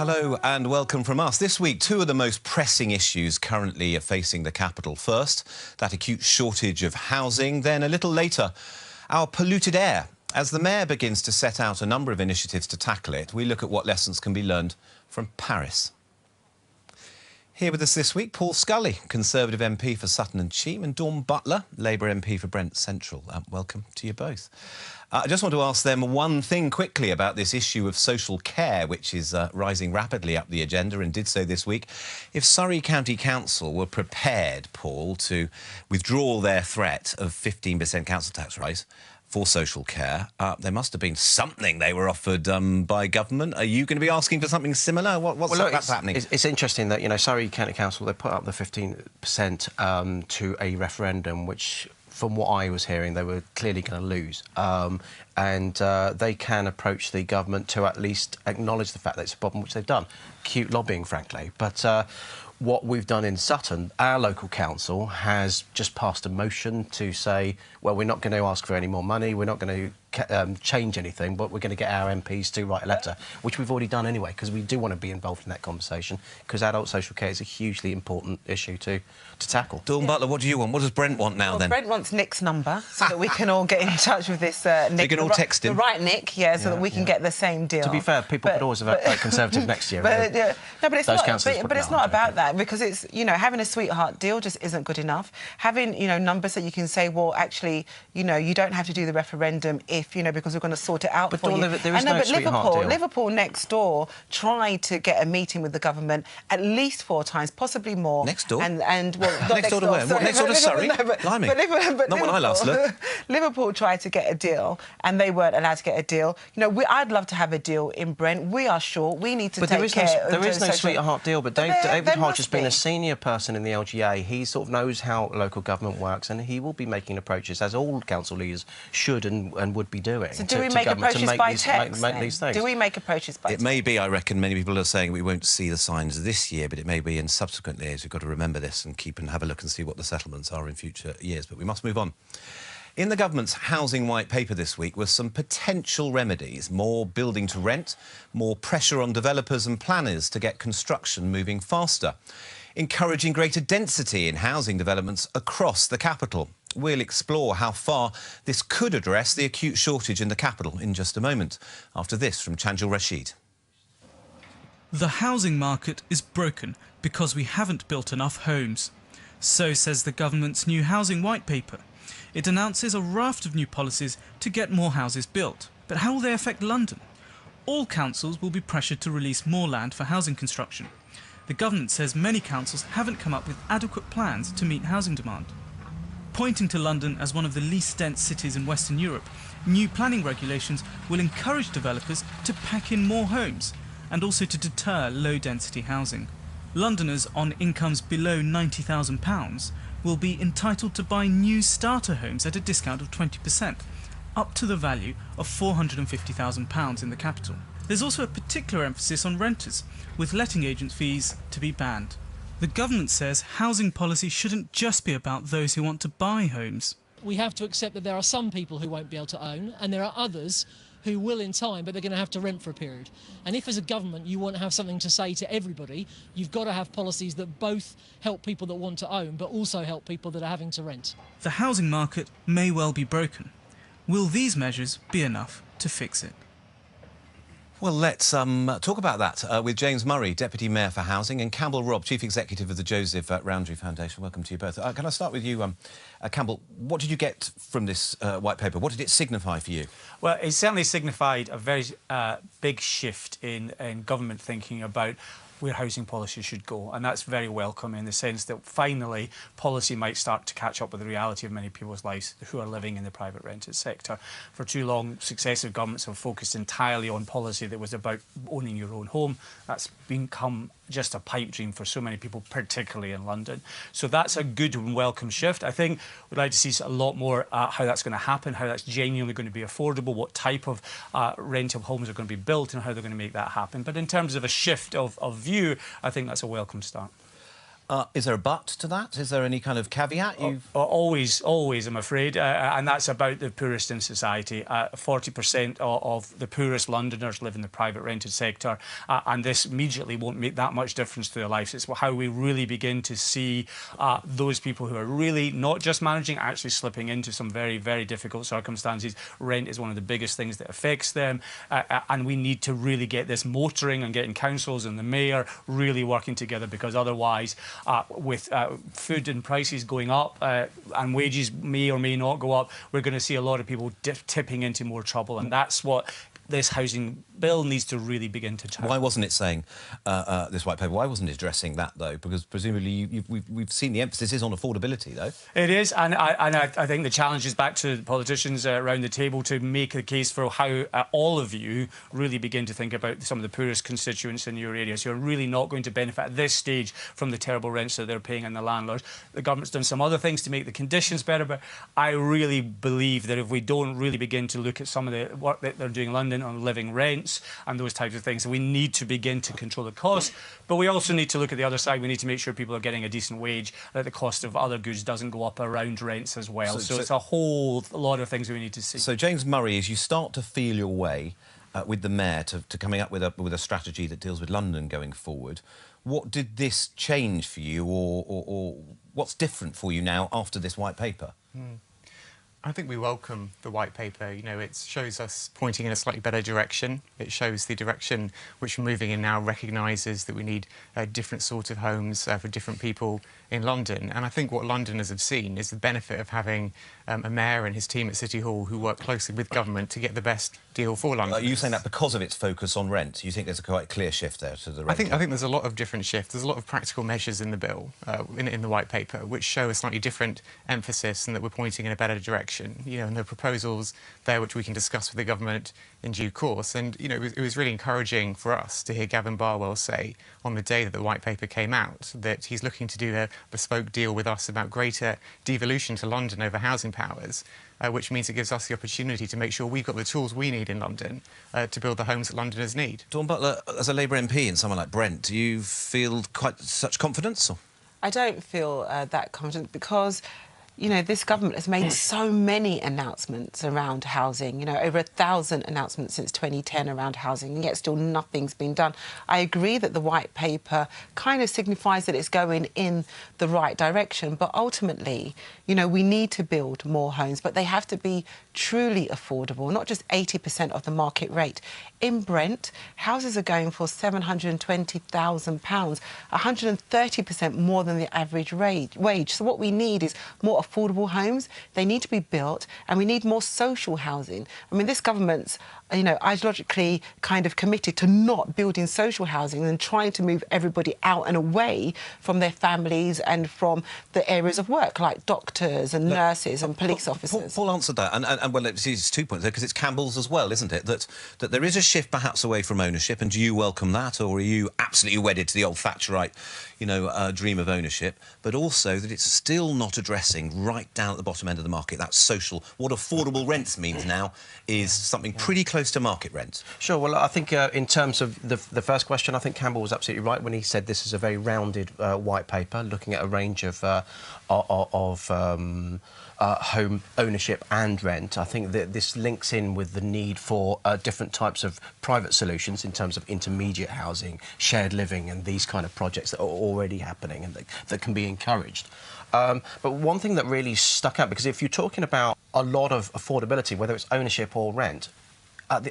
Hello and welcome from us. This week, two of the most pressing issues currently facing the capital. First, that acute shortage of housing. Then, a little later, our polluted air. As the Mayor begins to set out a number of initiatives to tackle it, we look at what lessons can be learned from Paris. Here with us this week, Paul Scully, Conservative MP for Sutton and Cheam, and Dawn Butler, Labour MP for Brent Central. Welcome to you both. I just want to ask them one thing quickly about this issue of social care, which is rising rapidly up the agenda and did so this week. If Surrey County Council were prepared, Paul, to withdraw their threat of 15% council tax rise for social care, there must have been something they were offered by government. Are you going to be asking for something similar? What's happening? It's interesting that, you know, Surrey County Council, they put up the 15% to a referendum, which, from what I was hearing, they were clearly going to lose. And they can approach the government to at least acknowledge the fact that it's a problem, which they've done. Cute lobbying, frankly. But what we've done in Sutton, our local council has just passed a motion to say, well, we're not going to ask for any more money, we're not going to change anything, but we're going to get our MPs to write a letter, which we've already done anyway, because we do want to be involved in that conversation, because adult social care is a hugely important issue to tackle. Dawn Butler, what do you want? What does Brent want now, then? Brent wants Nick's number, so that we can all get in touch with this Nick. So you can all text him? The right Nick, yeah, so that we can get the same deal. To be fair, people could always vote Conservative next year. But it's not about that. that, because it's, you know, having a sweetheart deal just isn't good enough. Having, you know, numbers that you can say, well, actually, you know, you don't have to do the referendum if, you know, because we're going to sort it out but for you. There is no sweetheart deal. Liverpool next door tried to get a meeting with the government at least 4 times, possibly more. Next door? And well, not next door to where? What, next door to Surrey? Blimey. Not when I last looked. Liverpool tried to get a deal, and they weren't allowed to get a deal. You know, I'd love to have a deal in Brent. We are short. We need to take care of There is no sweetheart deal, but David Hodge has been a senior person in the LGA. He sort of knows how local government works, and he will be making approaches, as all council leaders should and would be doing. So do we make approaches by text? Make these things. Do we make approaches by text? It may be, I reckon, many people are saying we won't see the signs this year, but it may be in subsequent years. We've got to remember this and keep and have a look and see what the settlements are in future years. But we must move on. In the government's housing white paper this week were some potential remedies: more building to rent, more pressure on developers and planners to get construction moving faster, encouraging greater density in housing developments across the capital. We'll explore how far this could address the acute shortage in the capital in just a moment. After this, from Chanjul Rashid. The housing market is broken because we haven't built enough homes. So says the government's new housing white paper. It announces a raft of new policies to get more houses built. But how will they affect London? All councils will be pressured to release more land for housing construction. The government says many councils haven't come up with adequate plans to meet housing demand. Pointing to London as one of the least dense cities in Western Europe, new planning regulations will encourage developers to pack in more homes and also to deter low-density housing. Londoners on incomes below £90,000 will be entitled to buy new starter homes at a discount of 20%, up to the value of £450,000 in the capital. There's also a particular emphasis on renters, with letting agent fees to be banned. The government says housing policy shouldn't just be about those who want to buy homes. We have to accept that there are some people who won't be able to own, and there are others who will in time, but they're going to have to rent for a period. And if as a government you want to have something to say to everybody, you've got to have policies that both help people that want to own, but also help people that are having to rent. The housing market may well be broken. Will these measures be enough to fix it? Well, let's talk about that with James Murray, Deputy Mayor for Housing, and Campbell Robb, Chief Executive of the Joseph Rowntree Foundation. Welcome to you both. Can I start with you, Campbell? What did you get from this white paper? What did it signify for you? Well, it certainly signified a very big shift in government thinking about where housing policy should go, and that's very welcome in the sense that finally policy might start to catch up with the reality of many people's lives who are living in the private rented sector. For too long, successive governments have focused entirely on policy that was about owning your own home. That's become just a pipe dream for so many people, particularly in London. So that's a good and welcome shift. I think we'd like to see a lot more how that's going to happen, how that's genuinely going to be affordable, what type of rental homes are going to be built and how they're going to make that happen. But in terms of a shift of view, I think that's a welcome start. Is there a but to that? Is there any kind of caveat? Always, I'm afraid, and that's about the poorest in society. 40% of the poorest Londoners live in the private rented sector, and this immediately won't make that much difference to their lives. It's how we really begin to see those people who are really not just managing, actually slipping into some very, very difficult circumstances. Rent is one of the biggest things that affects them, and we need to really get this motoring and getting councils and the mayor really working together, because otherwise, with food and prices going up and wages may or may not go up, we're going to see a lot of people tipping into more trouble, and that's what this housing bill needs to really begin to tackle. Why wasn't it saying, this white paper, why wasn't it addressing that, though? Because presumably we've seen the emphasis is on affordability, though. It is, and I think the challenge is back to the politicians around the table to make a case for how all of you really begin to think about some of the poorest constituents in your areas who are really not going to benefit at this stage from the terrible rents that they're paying and the landlords. The government's done some other things to make the conditions better, but I really believe that if we don't really begin to look at some of the work that they're doing in London on living rents and those types of things, we need to begin to control the cost, but we also need to look at the other side. We need to make sure people are getting a decent wage, that the cost of other goods doesn't go up around rents as well. So it's a whole lot of things we need to see. So, James Murray, as you start to feel your way with the Mayor to coming up with a strategy that deals with London going forward, what did this change for you, or what's different for you now after this white paper? I think we welcome the white paper. You know, it shows us pointing in a slightly better direction. It shows the direction which we're moving in now recognises that we need different sort of homes for different people in London. And I think what Londoners have seen is the benefit of having a mayor and his team at City Hall who work closely with government to get the best deal for London. Are you saying that because of its focus on rent? You think there's a quite clear shift there to the rent? I think there's a lot of different shifts. There's a lot of practical measures in the bill, in the white paper, which show a slightly different emphasis and that we're pointing in a better direction. You know, and there are proposals there which we can discuss with the government in due course. And, you know, it was really encouraging for us to hear Gavin Barwell say on the day that the white paper came out that he's looking to do a bespoke deal with us about greater devolution to London over housing powers, which means it gives us the opportunity to make sure we've got the tools we need in London to build the homes that Londoners need. Dawn Butler, as a Labour MP and someone like Brent, do you feel quite such confidence? Or? I don't feel that confident because, you know, this government has made so many announcements around housing, you know, over 1,000 announcements since 2010 around housing, and yet still nothing's been done. I agree that the white paper kind of signifies that it's going in the right direction, but ultimately, you know, we need to build more homes, but they have to be truly affordable, not just 80% of the market rate. In Brent, houses are going for £720,000, 130% more than the average wage. So what we need is more affordable homes. They need to be built, and we need more social housing. I mean, this government's, you know, ideologically kind of committed to not building social housing and trying to move everybody out and away from their families and from the areas of work, like doctors and nurses and police officers. Paul answered that, and well, it's 2 points there, because it's Campbell's as well, isn't it? That there is a shift perhaps away from ownership, and do you welcome that, or are you absolutely wedded to the old Thatcherite, you know, dream of ownership? But also that it's still not addressing right down at the bottom end of the market that social. What affordable rents means now is something pretty close to market rent. Sure. Well, I think in terms of the first question, I think Campbell was absolutely right when he said this is a very rounded white paper, looking at a range of home ownership and rent. I think that this links in with the need for different types of private solutions in terms of intermediate housing, shared living, and these kind of projects that are already happening and that can be encouraged. But one thing that really stuck out, because if you're talking about a lot of affordability, whether it's ownership or rent,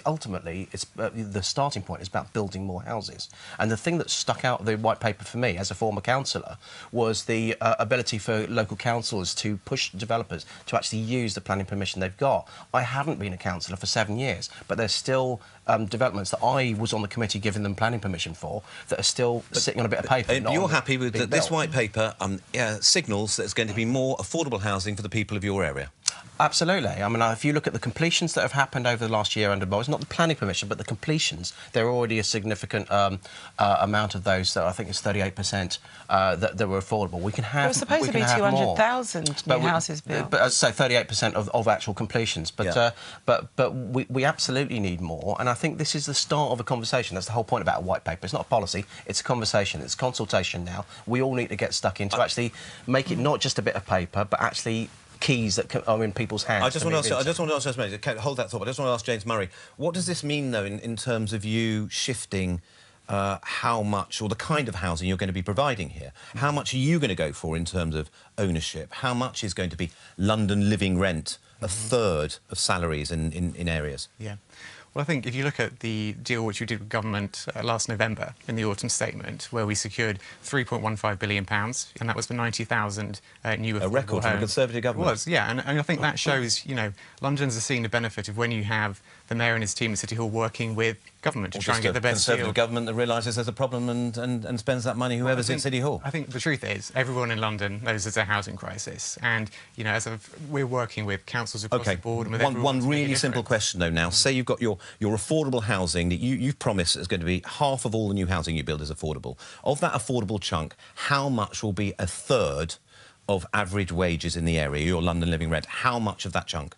ultimately, it's, the starting point is about building more houses. And the thing that stuck out of the white paper for me, as a former councillor, was the ability for local councils to push developers to actually use the planning permission they've got. I haven't been a councillor for 7 years, but there's still developments that I was on the committee giving them planning permission for that are still sitting on a bit of paper. You're happy with this white paper signals that there's going to be more affordable housing for the people of your area? Absolutely. I mean, if you look at the completions that have happened over the last year under Boris, not the planning permission, but the completions, there are already a significant amount of those, that I think it's 38%, that were affordable. We can have. There were supposed to be 200,000 new houses built. But as I say, 38% of actual completions. But we absolutely need more, and I think this is the start of a conversation. That's the whole point about a white paper. It's not a policy; it's a conversation. It's consultation now. We all need to get stuck in to actually make it not just a bit of paper, but actually keys that are in people's hands. I just want to ask, hold that thought. I just want to ask James Murray, what does this mean, though, in terms of you shifting how much, or the kind of housing you're going to be providing here? How much are you going to go for in terms of ownership? How much is going to be London living rent, a third of salaries in areas? Yeah. Well, I think if you look at the deal which we did with government last November in the autumn statement, where we secured £3.15 billion, and that was for 90,000 new affordable homes. A record from a Conservative government. It was, yeah, and I think that shows, you know, Londoners are seeing the benefit of when you have the Mayor and his team at City Hall working with government to try and get the best deal. Conservative government that realises there's a problem and spends that money, whoever's in City Hall. I think the truth is, everyone in London knows there's a housing crisis, and, you know, we're working with councils across the board. And with one really simple question, though, now. Say you've got your affordable housing that you've promised is going to be half of all the new housing you build is affordable. Of that affordable chunk, how much will be a third of average wages in the area, your London living rent? How much of that chunk?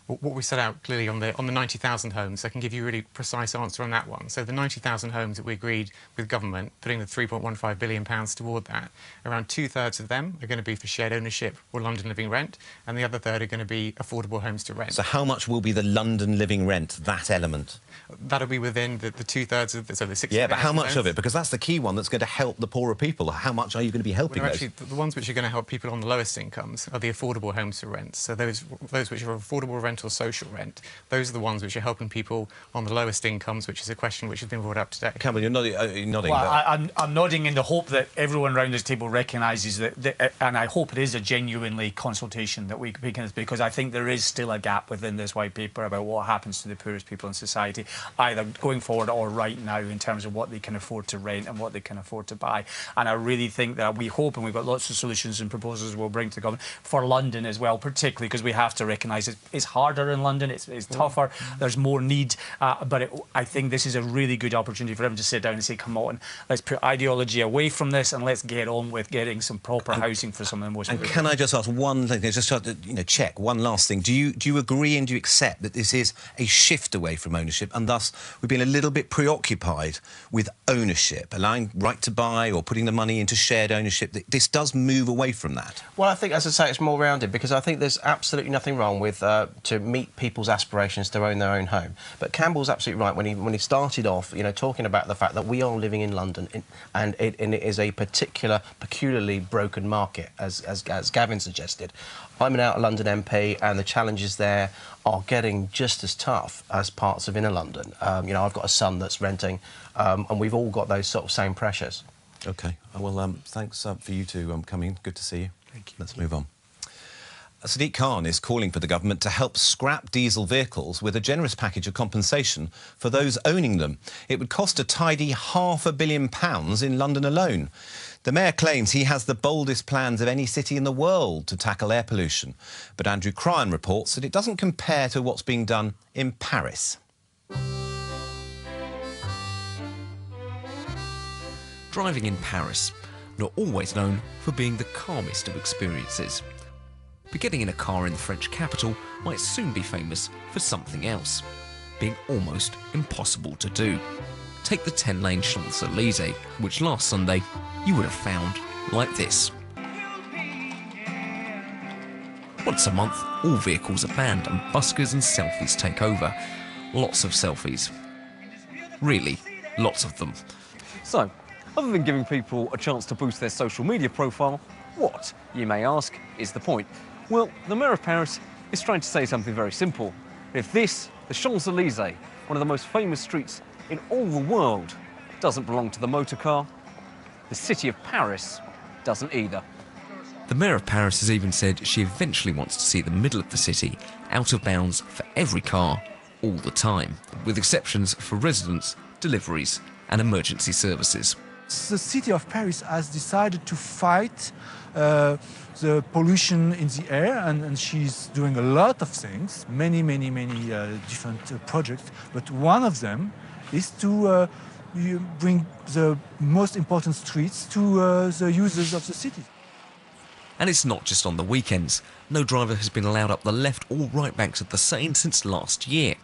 What we set out clearly on the 90,000 homes, I can give you a really precise answer on that one. So the 90,000 homes that we agreed with government, putting the £3.15 billion toward that, around 2/3 of them are going to be for shared ownership or London living rent, and the other third are going to be affordable homes to rent. So how much will be the London living rent, that element? That'll be within the 2/3 of the 60,000. Yeah, but how much of it? Because that's the key one that's going to help the poorer people. How much are you going to be helping those? Actually, the ones which are going to help people on the lowest incomes are the affordable homes to rent. So those which are affordable rent or social rent, those are the ones which are helping people on the lowest incomes, which is a question which has been brought up today. Campbell, you're nodding. Well, I'm nodding in the hope that everyone around this table recognises that, and I hope it is a genuinely consultation that we can, because I think there is still a gap within this white paper about what happens to the poorest people in society, either going forward or right now, in terms of what they can afford to rent and what they can afford to buy. And I really think that we hope, and we've got lots of solutions and proposals we'll bring to the government for London as well, particularly because we have to recognise it's harder in London, it's tougher, there's more need, but I think this is a really good opportunity for everyone to sit down and say, come on, let's put ideology away from this and let's get on with getting some proper housing for some of the most. And can I just ask one thing, just to, check one last thing? Do you agree and do you accept that this is a shift away from ownership, and thus we've been a little bit preoccupied with ownership, allowing right to buy or putting the money into shared ownership? This does move away from that. Well, I think, as I say, it's more rounded, because I think there's absolutely nothing wrong with to meet people's aspirations to own their own home. But Campbell's absolutely right when he started off, talking about the fact that we are living in London, and it is a peculiarly broken market, as Gavin suggested. I'm an Outer London MP, and the challenges there are getting just as tough as parts of inner London. I've got a son that's renting, and we've all got those sort of same pressures. OK. Well, thanks for you two coming. Good to see you. Thank you. Let's move on. Sadiq Khan is calling for the government to help scrap diesel vehicles with a generous package of compensation for those owning them. It would cost a tidy £500 million in London alone. The Mayor claims he has the boldest plans of any city in the world to tackle air pollution. But Andrew Cryan reports that it doesn't compare to what's being done in Paris. Driving in Paris, not always known for being the calmest of experiences. But getting in a car in the French capital might soon be famous for something else, being almost impossible to do. Take the 10-lane Champs-Élysées, which last Sunday you would have found like this. Once a month, all vehicles are banned and buskers and selfies take over. Lots of selfies. Really, lots of them. So, other than giving people a chance to boost their social media profile, what, you may ask, is the point? Well, the Mayor of Paris is trying to say something very simple. If this, the Champs-Élysées, one of the most famous streets in all the world, doesn't belong to the motor car, the city of Paris doesn't either. The Mayor of Paris has even said she eventually wants to see the middle of the city out of bounds for every car, all the time, with exceptions for residents, deliveries and emergency services. The city of Paris has decided to fight the pollution in the air, and she's doing a lot of things, many different projects, but one of them is to bring the most important streets to the users of the city. And it's not just on the weekends. No driver has been allowed up the left or right banks of the Seine since last year.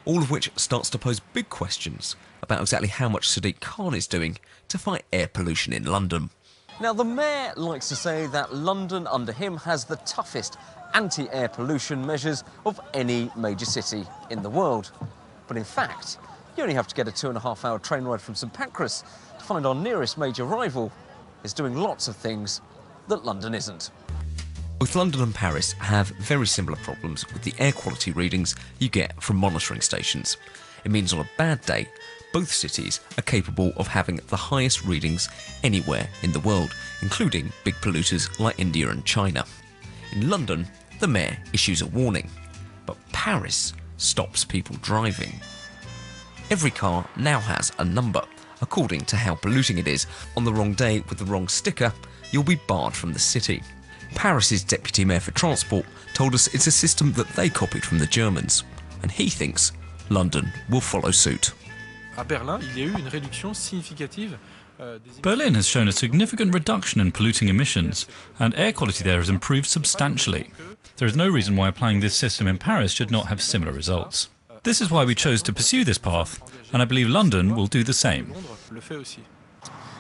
All of which starts to pose big questions about exactly how much Sadiq Khan is doing to fight air pollution in London. Now, the mayor likes to say that London, under him, has the toughest anti-air pollution measures of any major city in the world. But in fact, you only have to get a 2.5-hour train ride from St Pancras to find our nearest major rival is doing lots of things that London isn't. Both London and Paris have very similar problems with the air quality readings you get from monitoring stations. It means on a bad day, both cities are capable of having the highest readings anywhere in the world, including big polluters like India and China. In London, the mayor issues a warning, but Paris stops people driving. Every car now has a number. According to how polluting it is, on the wrong day with the wrong sticker, you'll be barred from the city. Paris's deputy mayor for transport told us it's a system that they copied from the Germans, and he thinks London will follow suit. Berlin has shown a significant reduction in polluting emissions, and air quality there has improved substantially. There is no reason why applying this system in Paris should not have similar results. This is why we chose to pursue this path, and I believe London will do the same.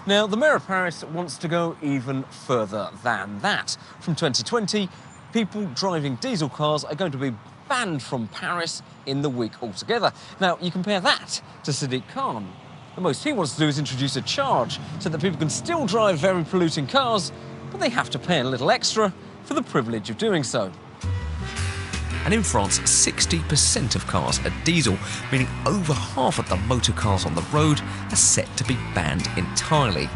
Now, the mayor of Paris wants to go even further than that. From 2020, people driving diesel cars are going to be banned from Paris in the week altogether. Now, you compare that to Sadiq Khan. The most he wants to do is introduce a charge so that people can still drive very polluting cars, but they have to pay a little extra for the privilege of doing so. And in France, 60% of cars are diesel, meaning over half of the motor cars on the road are set to be banned entirely.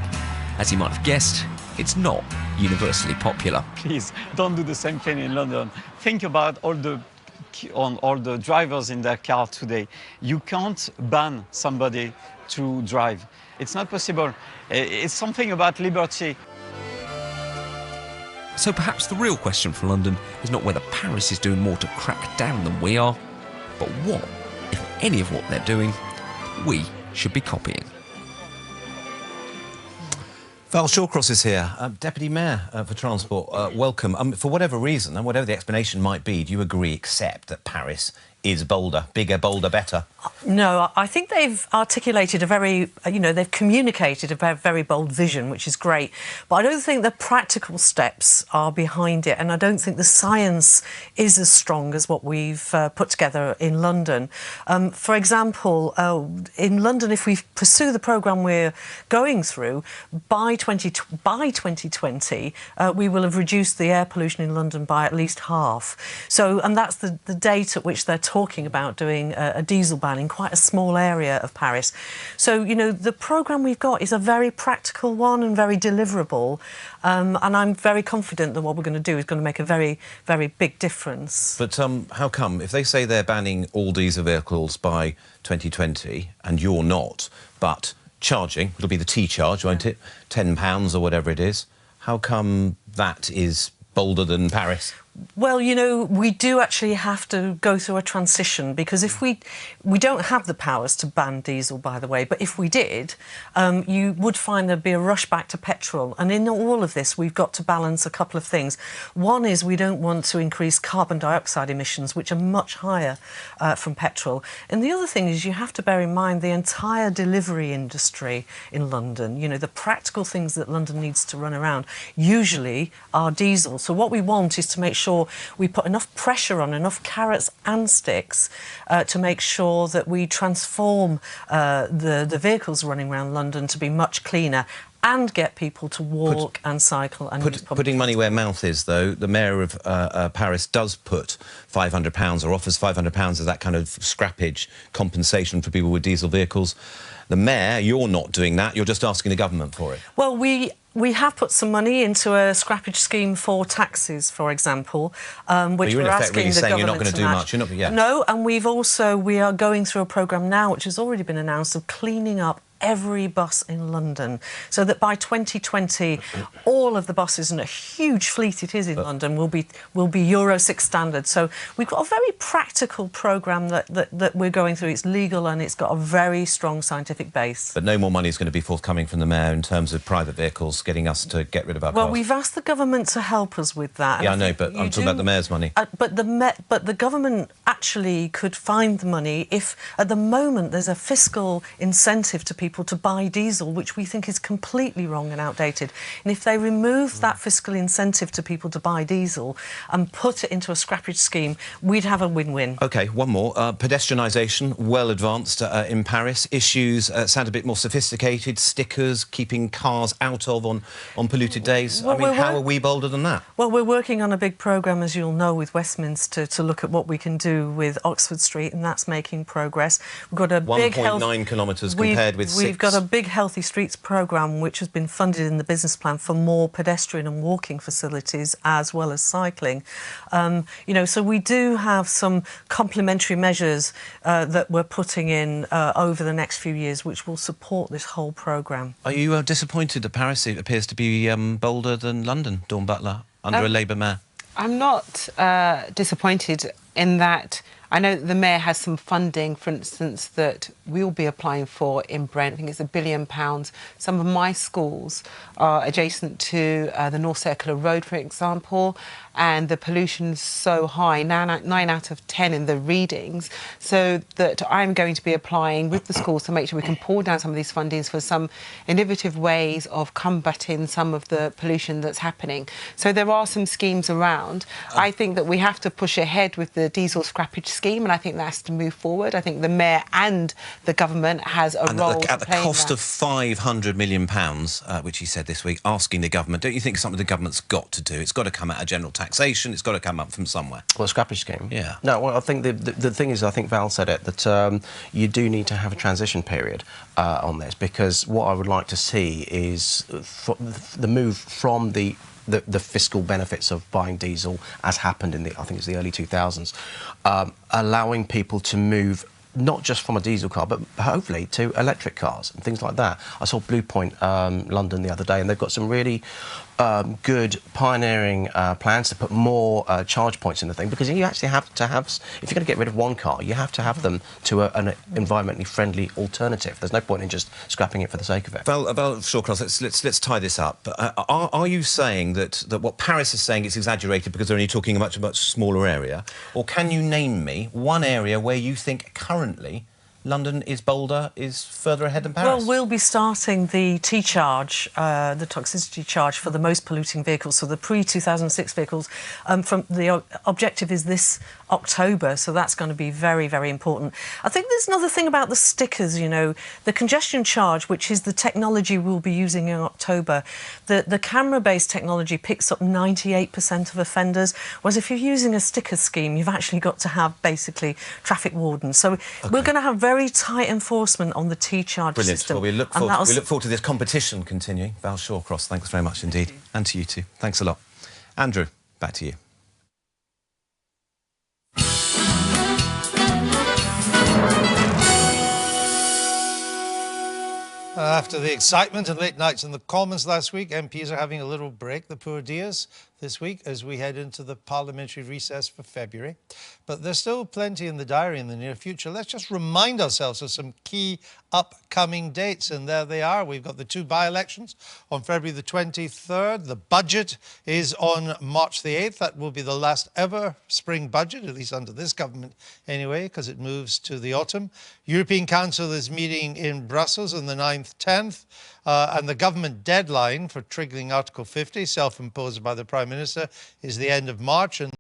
As you might have guessed, it's not universally popular. Please, don't do the same thing in London. Think about all the drivers in their car today. You can't ban somebody to drive. It's not possible. It's something about liberty. So perhaps the real question for London is not whether Paris is doing more to crack down than we are, but what, if any of what they're doing, we should be copying. Val Shawcross is here, Deputy Mayor for Transport. Welcome. For whatever reason, and whatever the explanation might be, do you agree, accept that Paris is bolder, bigger, bolder, better? No, I think they've articulated a very, they've communicated a very bold vision, which is great. But I don't think the practical steps are behind it, and I don't think the science is as strong as what we've put together in London. For example, in London, if we pursue the programme we're going through, by 2020, we will have reduced the air pollution in London by at least half. So, and that's the date at which they're talking about doing a diesel ban in quite a small area of Paris. So, the programme we've got is a very practical one and very deliverable. And I'm very confident that what we're going to do is going to make a very, very big difference. But how come? If they say they're banning all diesel vehicles by 2020 and you're not, but charging, it'll be the T-charge, won't it? £10 or whatever it is. How come that is bolder than Paris? Well, we do actually have to go through a transition, because if we don't have the powers to ban diesel, by the way, but if we did, you would find there'd be a rush back to petrol. And in all of this, we've got to balance a couple of things. One is we don't want to increase carbon dioxide emissions, which are much higher from petrol. And the other thing is you have to bear in mind the entire delivery industry in London. The practical things that London needs to run around usually are diesel. So what we want is to make sure we put enough pressure on, enough carrots and sticks to make sure that we transform the vehicles running around London to be much cleaner and get people to walk and cycle and use public putting money where mouth is, though, the mayor of Paris does put £500 or offers £500 as that kind of scrappage compensation for people with diesel vehicles. The mayor, you're not doing that, you're just asking the government for it. Well, we have put some money into a scrappage scheme for taxis, for example, which we're asking the government to match. You're not going to do much. You're not, yeah. No, and we are going through a programme now, which has already been announced, of cleaning up every bus in London, so that by 2020, all of the buses, and a huge fleet it is in London, will be Euro 6 standard. So we've got a very practical programme that we're going through. It's legal and it's got a very strong scientific base. But no more money is going to be forthcoming from the Mayor in terms of private vehicles, getting us to get rid of our cars. Well, we've asked the government to help us with that. Yeah, I know, but I'm talking about the Mayor's money. But the government actually could find the money if, at the moment, there's a fiscal incentive to people to buy diesel, which we think is completely wrong and outdated. And if they remove that fiscal incentive to people to buy diesel and put it into a scrappage scheme, we'd have a win-win. OK, one more. Pedestrianisation, well advanced in Paris. Issues sound a bit more sophisticated. Stickers, keeping cars out of on polluted days. Well, I mean, how are we bolder than that? Well, we're working on a big programme, as you'll know, with Westminster to look at what we can do with Oxford Street, and that's making progress. We've got a big 1.9 kilometres compared with 6. We've got a big Healthy Streets programme which has been funded in the business plan for more pedestrian and walking facilities as well as cycling. You know, so we do have some complementary measures that we're putting in over the next few years which will support this whole programme. Are you disappointed that Paris appears to be bolder than London, Dawn Butler, under a Labour Mayor? I'm not disappointed in that I know that the Mayor has some funding, for instance, that we'll be applying for in Brent. I think it's £1 billion. Some of my schools are adjacent to the North Circular Road, for example, and the pollution's so high, 9 out of 10 in the readings, so that I'm going to be applying with the schools to make sure we can pull down some of these fundings for some innovative ways of combating some of the pollution that's happening. So there are some schemes around. I think that we have to push ahead with the diesel scrappage scheme, and I think that has to move forward. I think the Mayor and the government has a role to play. At the cost of £500 million, which he said this week, asking the government, don't you think something the government's got to do? It's got to come out of general taxation, it's got to come up from somewhere. Well, a scrappage scheme? Yeah. No, well, I think the thing is, I think Val said it, that you do need to have a transition period on this, because what I would like to see is the move from the fiscal benefits of buying diesel, as happened in I think it's the early 2000s, allowing people to move not just from a diesel car, but hopefully to electric cars and things like that. I saw Blue Point London the other day, and they've got some really good pioneering plans to put more charge points in the thing, because you actually have to have, if you're going to get rid of one car, you have to have them to an environmentally friendly alternative. There's no point in just scrapping it for the sake of it. Val Shawcross, let's tie this up. Are you saying that what Paris is saying is exaggerated because they're only talking a much smaller area? Or can you name me one area where you think currently London is bolder, is further ahead than Paris? Well, we'll be starting the T-charge, the toxicity charge for the most polluting vehicles, so the pre-2006 vehicles. From the objective is this October, so that's going to be very, very important. I think there's another thing about the stickers, you know, the congestion charge, which is the technology we'll be using in October. The camera-based technology picks up 98% of offenders, whereas if you're using a sticker scheme, you've actually got to have basically traffic wardens. So we're going to have very tight enforcement on the T-charge system. Well, we look forward to this competition continuing. Val Shawcross, thanks very much indeed. And to you too. Thanks a lot. Andrew, back to you. After the excitement and late nights in the Commons last week, MPs are having a little break, the poor dears, this week as we head into the parliamentary recess for February. But there's still plenty in the diary in the near future. Let's just remind ourselves of some key upcoming dates, and there they are. We've got the 2 by-elections on February the 23rd. The budget is on March the 8th. That will be the last ever spring budget, at least under this government anyway, because it moves to the autumn. European Council is meeting in Brussels on the 9th, 10th. And the government deadline for triggering Article 50, self-imposed by the Prime Minister, is the end of March. And